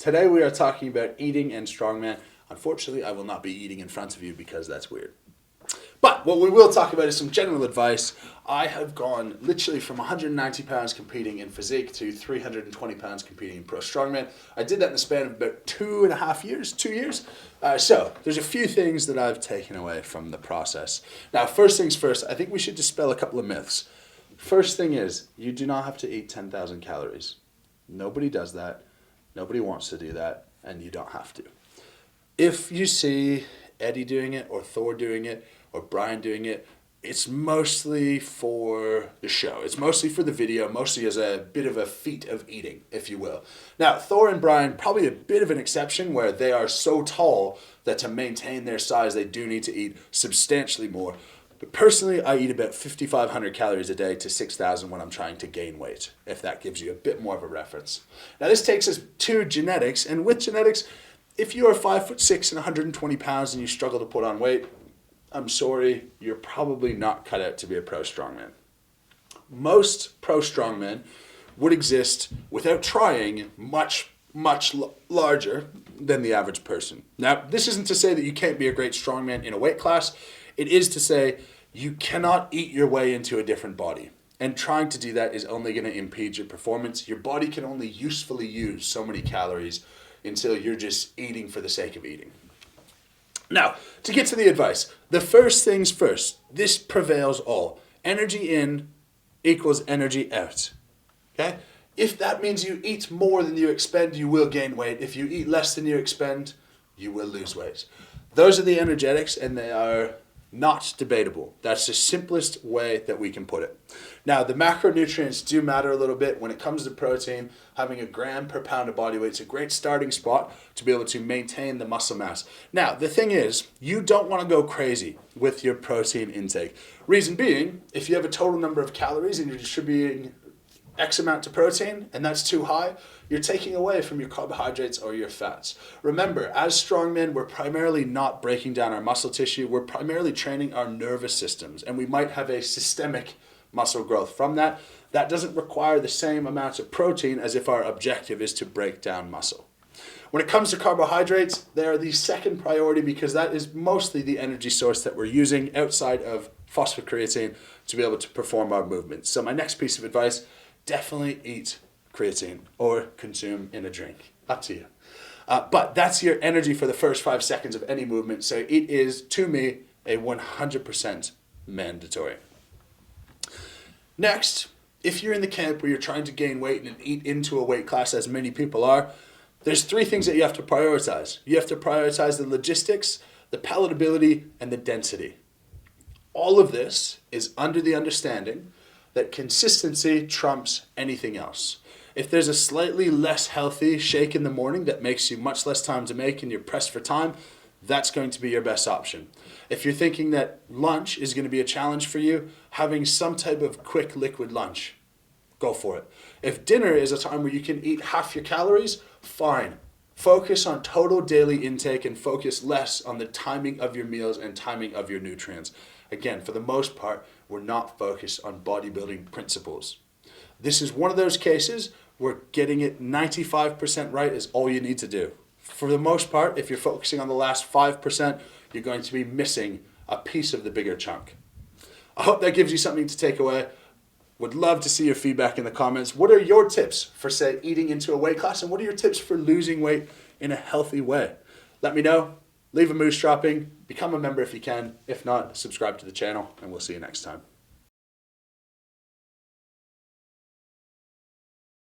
Today we are talking about eating and strongman. Unfortunately, I will not be eating in front of you because that's weird. But what we will talk about is some general advice. I have gone literally from 190 pounds competing in physique to 320 pounds competing in pro strongman. I did that in the span of about 2.5 years, 2 years. So there's a few things that I've taken away from the process. Now, first things first, I think we should dispel a couple of myths. First thing is, you do not have to eat 10,000 calories. Nobody does that. Nobody wants to do that, and you don't have to. If you see Eddie doing it, or Thor doing it, or Brian doing it, it's mostly for the show. It's mostly for the video, mostly as a bit of a feat of eating, if you will. Now, Thor and Brian, probably a bit of an exception where they are so tall that to maintain their size, they do need to eat substantially more. But personally, I eat about 5,500 calories a day to 6,000 when I'm trying to gain weight, if that gives you a bit more of a reference. Now, this takes us to genetics, and with genetics, if you are 5'6" and 120 pounds and you struggle to put on weight, I'm sorry, you're probably not cut out to be a pro strongman. Most pro strongmen would exist without trying much larger than the average person. Now, this isn't to say that you can't be a great strongman in a weight class. It is to say you cannot eat your way into a different body. And trying to do that is only going to impede your performance. Your body can only usefully use so many calories until you're just eating for the sake of eating. Now, to get to the advice, the first things first, this prevails all. Energy in equals energy out. Okay? If that means you eat more than you expend, you will gain weight. If you eat less than you expend, you will lose weight. Those are the energetics, and they are not debatable. That's the simplest way that we can put it. Now, the macronutrients do matter a little bit. When it comes to protein, having a gram per pound of body weight is a great starting spot to be able to maintain the muscle mass. Now, the thing is, you don't want to go crazy with your protein intake. Reason being, if you have a total number of calories and you're distributing X amount to protein, and that's too high, you're taking away from your carbohydrates or your fats. Remember, as strongmen, we're primarily not breaking down our muscle tissue. We're primarily training our nervous systems, and we might have a systemic muscle growth from that. That doesn't require the same amounts of protein as if our objective is to break down muscle. When it comes to carbohydrates, they are the second priority because that is mostly the energy source that we're using outside of phosphocreatine to be able to perform our movements. So my next piece of advice, definitely eat creatine or consume in a drink. Up to you. But that's your energy for the first 5 seconds of any movement. So it is, to me, a 100% mandatory. Next, if you're in the camp where you're trying to gain weight and eat into a weight class, as many people are, there's 3 things that you have to prioritize. You have to prioritize the logistics, the palatability, and the density. All of this is under the understanding that consistency trumps anything else. If there's a slightly less healthy shake in the morning that makes you much less time to make and you're pressed for time, that's going to be your best option. If you're thinking that lunch is going to be a challenge for you, having some type of quick liquid lunch, go for it. If dinner is a time where you can eat half your calories, fine. Focus on total daily intake and focus less on the timing of your meals and timing of your nutrients. Again, for the most part, we're not focused on bodybuilding principles. This is one of those cases where getting it 95% right is all you need to do. For the most part, if you're focusing on the last 5%, you're going to be missing a piece of the bigger chunk. I hope that gives you something to take away. Would love to see your feedback in the comments. What are your tips for, say, eating into a weight class? And what are your tips for losing weight in a healthy way? Let me know. Leave a moose dropping. Become a member if you can. If not, subscribe to the channel, and we'll see you next time.